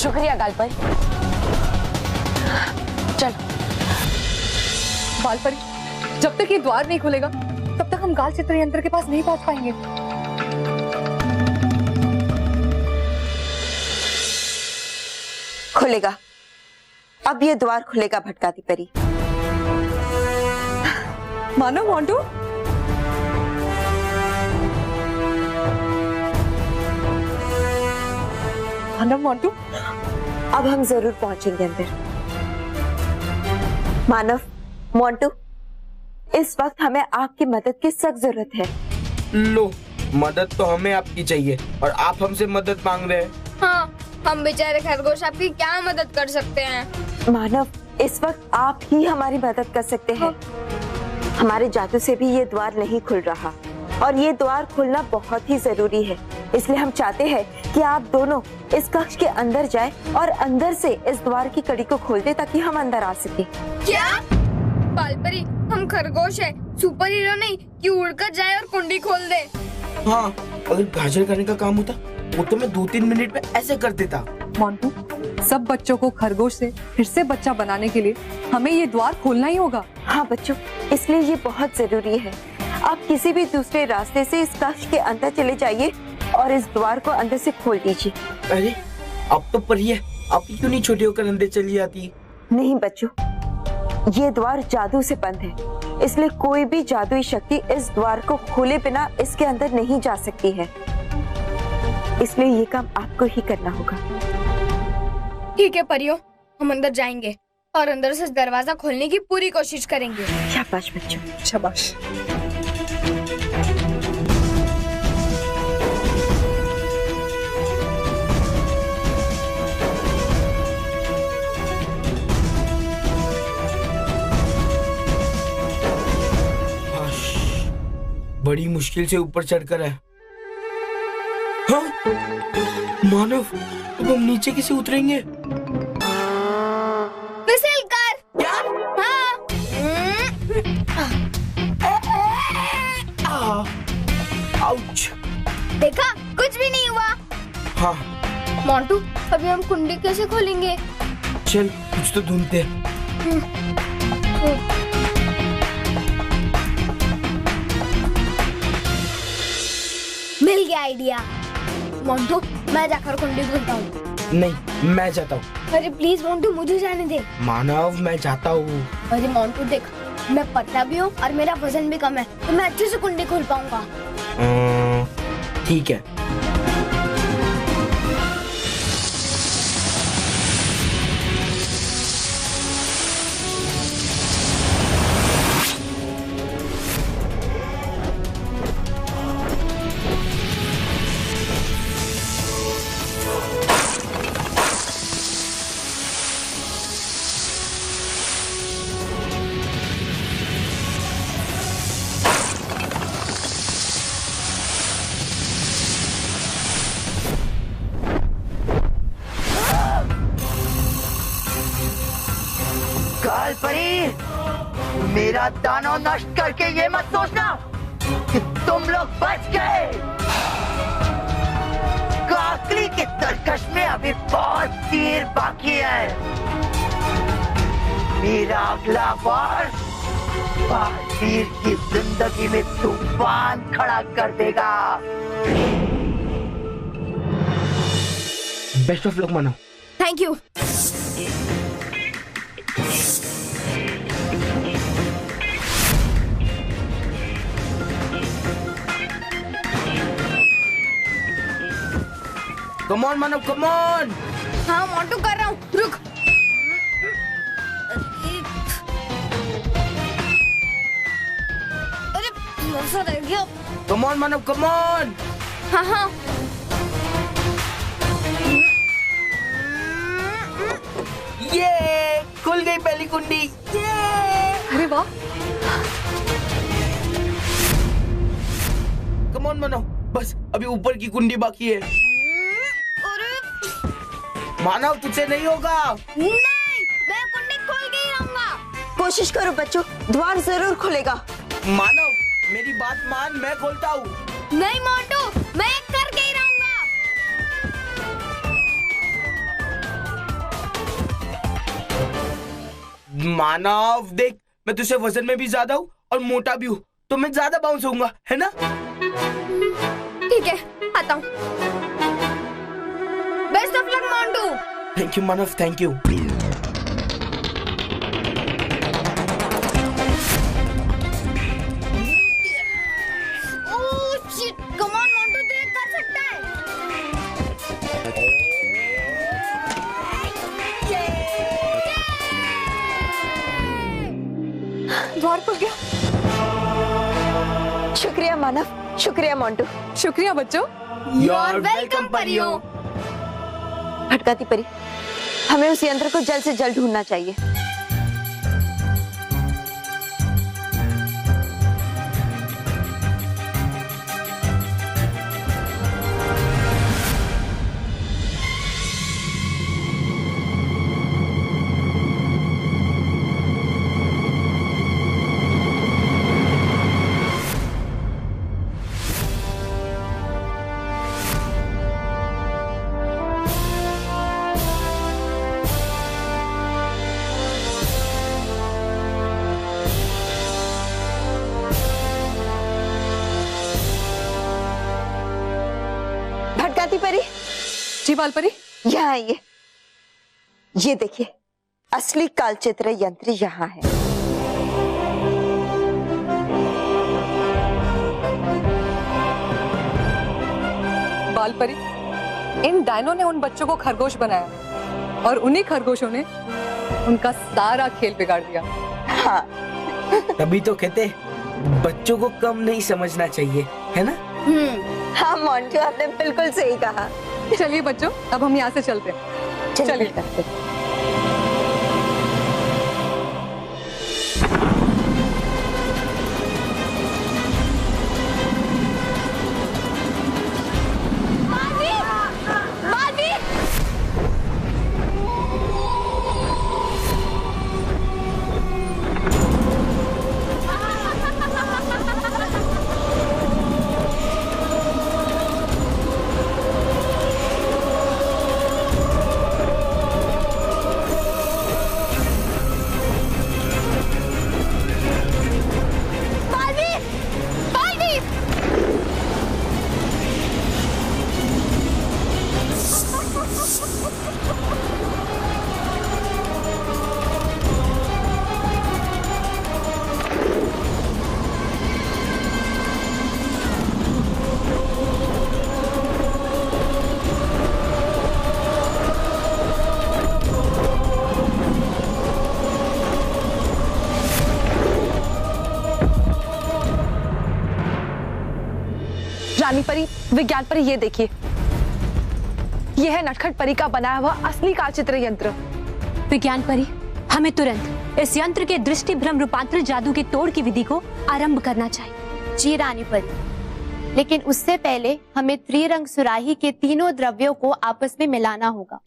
शुक्रिया गालपरी। चल बालपरी, जब तक ये द्वार नहीं खुलेगा तब तक हम गाल चित्र यंत्र के पास नहीं पहुंच पाएंगे। खुलेगा, अब ये द्वार खुलेगा भटकाती परी। मानो मोंटू, मानो मोंटू, अब हम जरूर पहुंचेंगे अंदर। मानव, मोंटू, इस वक्त हमें आपकी मदद की सख्त जरूरत है। लो, मदद तो हमें आपकी चाहिए और आप हमसे मदद मांग रहे हैं। हाँ, हम बेचारे खरगोश आपकी क्या मदद कर सकते हैं? मानव, इस वक्त आप ही हमारी मदद कर सकते हैं। हमारे जादू से भी ये द्वार नहीं खुल रहा और ये द्वार खुलना बहुत ही जरूरी है। इसलिए हम चाहते हैं कि आप दोनों इस कक्ष के अंदर जाएं और अंदर से इस द्वार की कड़ी को खोल दें ताकि हम अंदर आ सके। क्या? बालपरी, हम खरगोश है, सुपर हीरो नहीं कि उड़कर जाए और कुंडी खोल दे। हाँ, अगर गाजर करने का काम होता वो तो मैं 2-3 मिनट में ऐसे कर देता। मोंटू, सब बच्चों को खरगोश से फिर से बच्चा बनाने के लिए हमें ये द्वार खोलना ही होगा। हाँ बच्चों, इसलिए ये बहुत जरूरी है। आप किसी भी दूसरे रास्ते से इस कक्ष के अंदर चले जाइए और इस द्वार को अंदर से खोल दीजिए। अरे, अब तो परी है, आप क्यों नहीं छोटी होकर अंदर चली जाती? नहीं बच्चों, ये द्वार जादू से बंद है, इसलिए कोई भी जादुई शक्ति इस द्वार को खोले बिना इसके अंदर नहीं जा सकती है। इसलिए ये काम आपको ही करना होगा। ठीक है परियों, हम अंदर जाएंगे और अंदर से दरवाजा खोलने की पूरी कोशिश करेंगे। शाबाश बच्चों, शाबाश। बड़ी मुश्किल से ऊपर चढ़कर है। हाँ? मानव, अब हम नीचे कैसे उतरेंगे? फिसल कर। क्या? हाँ। आउच। देखा, कुछ भी नहीं हुआ। हाँ, मोंटू, अभी हम कुंडी कैसे खोलेंगे? चल कुछ तो ढूंढते हैं। मिल गया आइडिया। मोंटू, मैं जाकर कुंडी खोलता हूँ। नहीं, मैं जाता हूँ। अरे प्लीज मोंटू, मुझे जाने दे। मानव, मैं जाता हूँ। अरे मोंटू देख, मैं पतला भी हूँ और मेरा वजन भी कम है, तो मैं अच्छे से कुंडी खोल पाऊंगा। ठीक है। गालपरी, मेरा दानव नष्ट करके ये मत सोचना कि तुम लोग बच गए। काकली के तरकश में अभी बहुत तीर बाकी है। मेरा अगला वार बालवीर की जिंदगी में तूफान खड़ा कर देगा। Best of luck Manav. Thank you. Come on Manav, come on. हाँ मोंटू, कर रहा हूँ, रुक। अरे थोड़ा रह गया। Come on Manav, come on. हाँ हाँ। ये खुल गई पहली कुंडी। ये अरे वाह, कम ऑन मानव, बस अभी ऊपर की कुंडी बाकी है। मानव, तुझसे नहीं होगा। नहीं, मैं कुंडी खोल के ही रहूंगा। कोशिश करो बच्चों, द्वार जरूर खुलेगा। मानव, मेरी बात मान, मैं खोलता हूँ। नहीं मोंटू, मैं करके ही रहूंगा। मानव देख, मैं तुझसे वजन में भी ज्यादा हूँ और मोटा भी हूँ, तो मैं ज्यादा बाउंस होऊंगा, है ना? ठीक है, आता हूँ। Best of luck Montu. Thank you Manav, thank you. Come on Montu, तू ये कर सकता है। द्वार खुल गया। शुक्रिया मानव, शुक्रिया मोंटू। शुक्रिया बच्चों। यू आर वेलकम परियों। भटकाती परी, हमें उस यंत्र को जल्द से जल्द ढूंढना चाहिए। भटकाती परी, जी बालपरी। यहाँ आइए। ये देखिए, असली कालचित्र यंत्र यहाँ है। बालपरी, इन डायनों ने उन बच्चों को खरगोश बनाया और उन्हीं खरगोशों ने उनका सारा खेल बिगाड़ दिया। हाँ, तभी तो कहते बच्चों को कम नहीं समझना चाहिए, है ना? हाँ मोंटू, आपने बिल्कुल सही कहा। चलिए बच्चों, अब हम यहाँ से चलते हैं। चलिए चलिए। करते। रानी परी, विज्ञान परी, ये देखिए, यह है नटखट परी का बनाया हुआ असली कालचित्र यंत्र। विज्ञान परी, हमें तुरंत इस यंत्र के दृष्टि भ्रम रूपांतर जादू के तोड़ की विधि को आरंभ करना चाहिए। जी रानी परी, लेकिन उससे पहले हमें त्रिरंग सुराही के तीनों द्रव्यों को आपस में मिलाना होगा।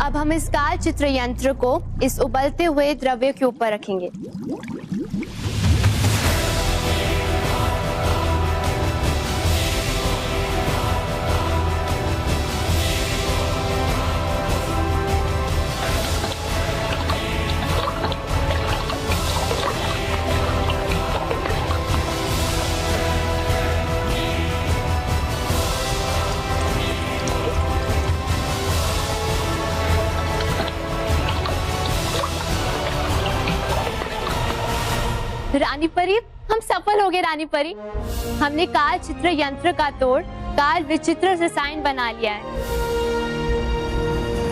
अब हम इस काल चित्र यंत्र को इस उबलते हुए द्रव्य के ऊपर रखेंगे। रानी परी, हम सफल हो गए रानी परी। हमने काल चित्र यंत्र का तोड़ काल विचित्र रसायन बना लिया है।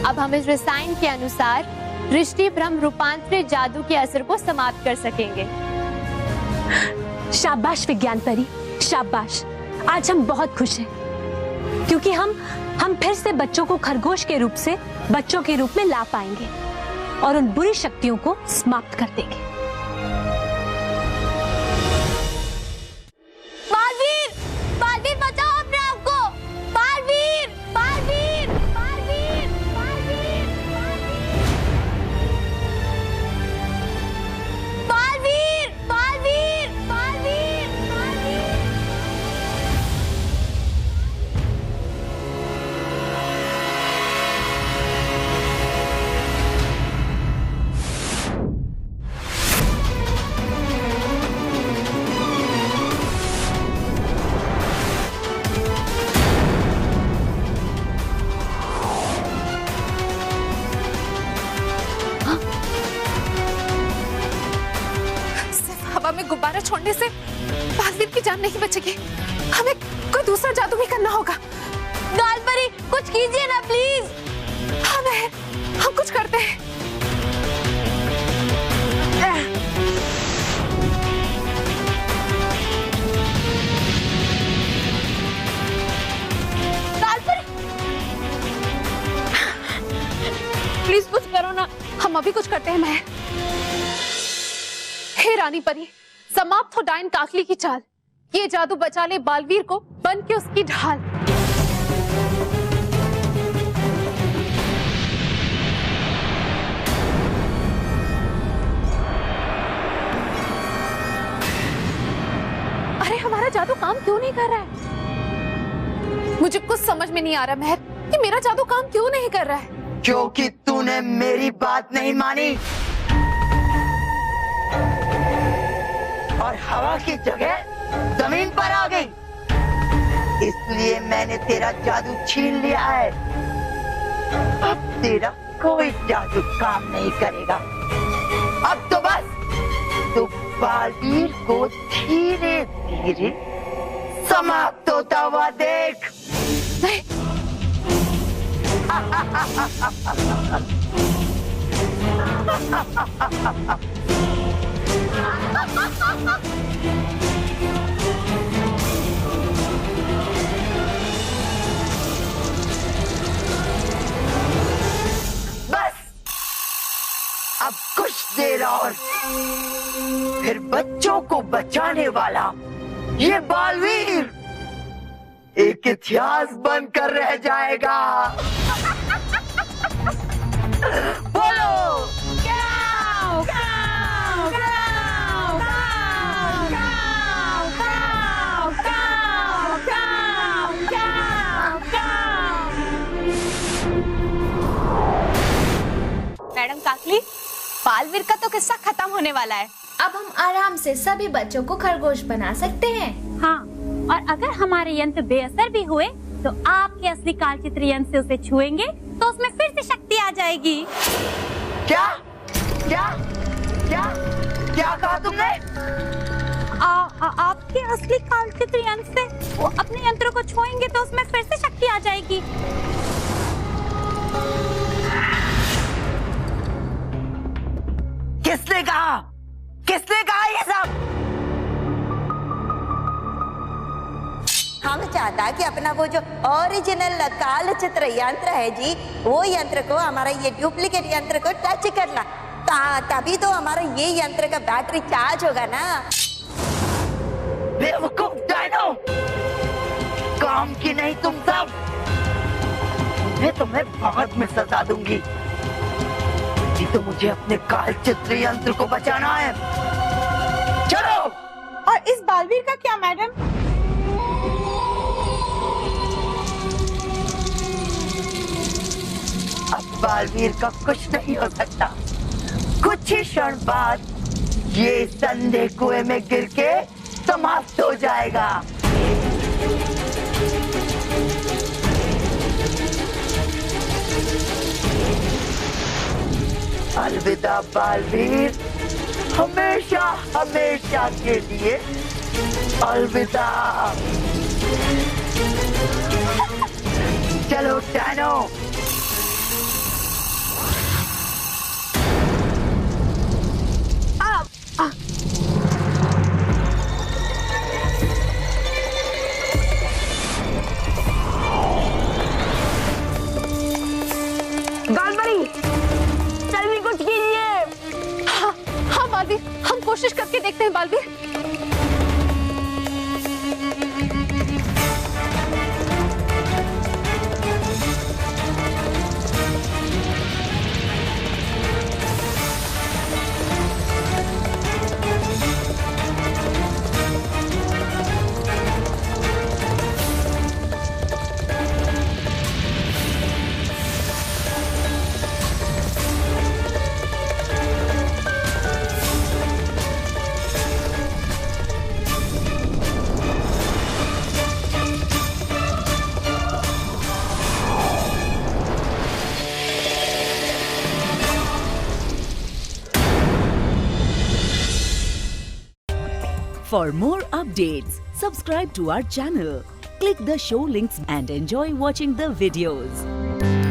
अब हम इस रसायन के अनुसार दृष्टि भ्रम रूपांतरित जादू के असर को समाप्त कर सकेंगे। शाबाश विज्ञान परी, शाबाश। आज हम बहुत खुश हैं क्योंकि हम फिर से बच्चों को खरगोश के रूप से बच्चों के रूप में ला पाएंगे और उन बुरी शक्तियों को समाप्त कर देंगे। बालवीर, बालवीर बचाओ अपने आप को। बालवीर, बालवीर, बालवीर, बालवीर, बालवीर, बालवीर, बालवीर, बालवीर। हवा में गुब्बारा छोड़ने से बालवीर की जान नहीं बचेगी। हमें कोई दूसरा जादू भी करना होगा। गालपरी, कुछ कीजिए ना प्लीज। हम कुछ करते हैं। गालपरी, प्लीज कुछ करो ना। हम अभी कुछ करते हैं। मैं हे रानी परी, समाप्त हो डायन काकली की चाल। ये जादू बचा ले बालवीर को, बन के उसकी ढाल। अरे हमारा जादू काम क्यों नहीं कर रहा है? मुझे कुछ समझ में नहीं आ रहा महर कि मेरा जादू काम क्यों नहीं कर रहा है। क्योंकि तूने मेरी बात नहीं मानी और हवा की जगह जमीन पर आ गई। इसलिए मैंने तेरा जादू छीन लिया है। अब तेरा कोई जादू काम नहीं करेगा। अब तो बस तू बालवीर को धीरे धीरे समाप्त होता हुआ देख। नहीं। बस अब कुछ देर और फिर बच्चों को बचाने वाला ये बालवीर एक इतिहास बनकर रह जाएगा। बोलो गाओ, गाओ, गाओ, गाओ, गाओ, गाओ, गाओ, गाओ, गाओ। मैडम काकली, बालवीर का तो किस्सा खत्म होने वाला है। अब हम आराम से सभी बच्चों को खरगोश बना सकते हैं। हाँ, और अगर हमारे यंत्र बेअसर भी हुए तो आपके असली कालचित्र यंत्र से उसे छुएंगे तो उसमें फिर से शक्ति आ जाएगी। क्या क्या क्या क्या कहा तुमने? आपके असली कालचित्र यंत्र से वो अपने यंत्र को छुएंगे तो उसमें फिर से शक्ति आ जाएगी। किसने कहा? किसने कहा ये सब? हम चाहता कि अपना वो जो ओरिजिनल कालचित्र यंत्र है जी, वो यंत्र को हमारा ये डुप्लीकेट यंत्र को टच करना, तभी तो हमारा ये यंत्र का बैटरी चार्ज होगा ना। बेवकूफ डायनो, काम की नहीं तुम सब। मैं तुम्हें बाद में सजा दूंगी। जी तो मुझे अपने कालचित्र यंत्र को बचाना है। चलो। और इस बालवीर का क्या मैडम? अब बालवीर का कुछ नहीं हो सकता। कुछ ही क्षण बाद ये संदेह कुएं में गिर के समाप्त हो जाएगा। अलविदा बालवीर, हमेशा हमेशा के लिए अलविदा। चलो डायनो। गालपरी, जल्दी कुछ कीजिए। हाँ हाँ बालवीर, हम कोशिश करके देखते हैं Baalveer. For more updates, subscribe to our channel, click the show links and enjoy watching the videos.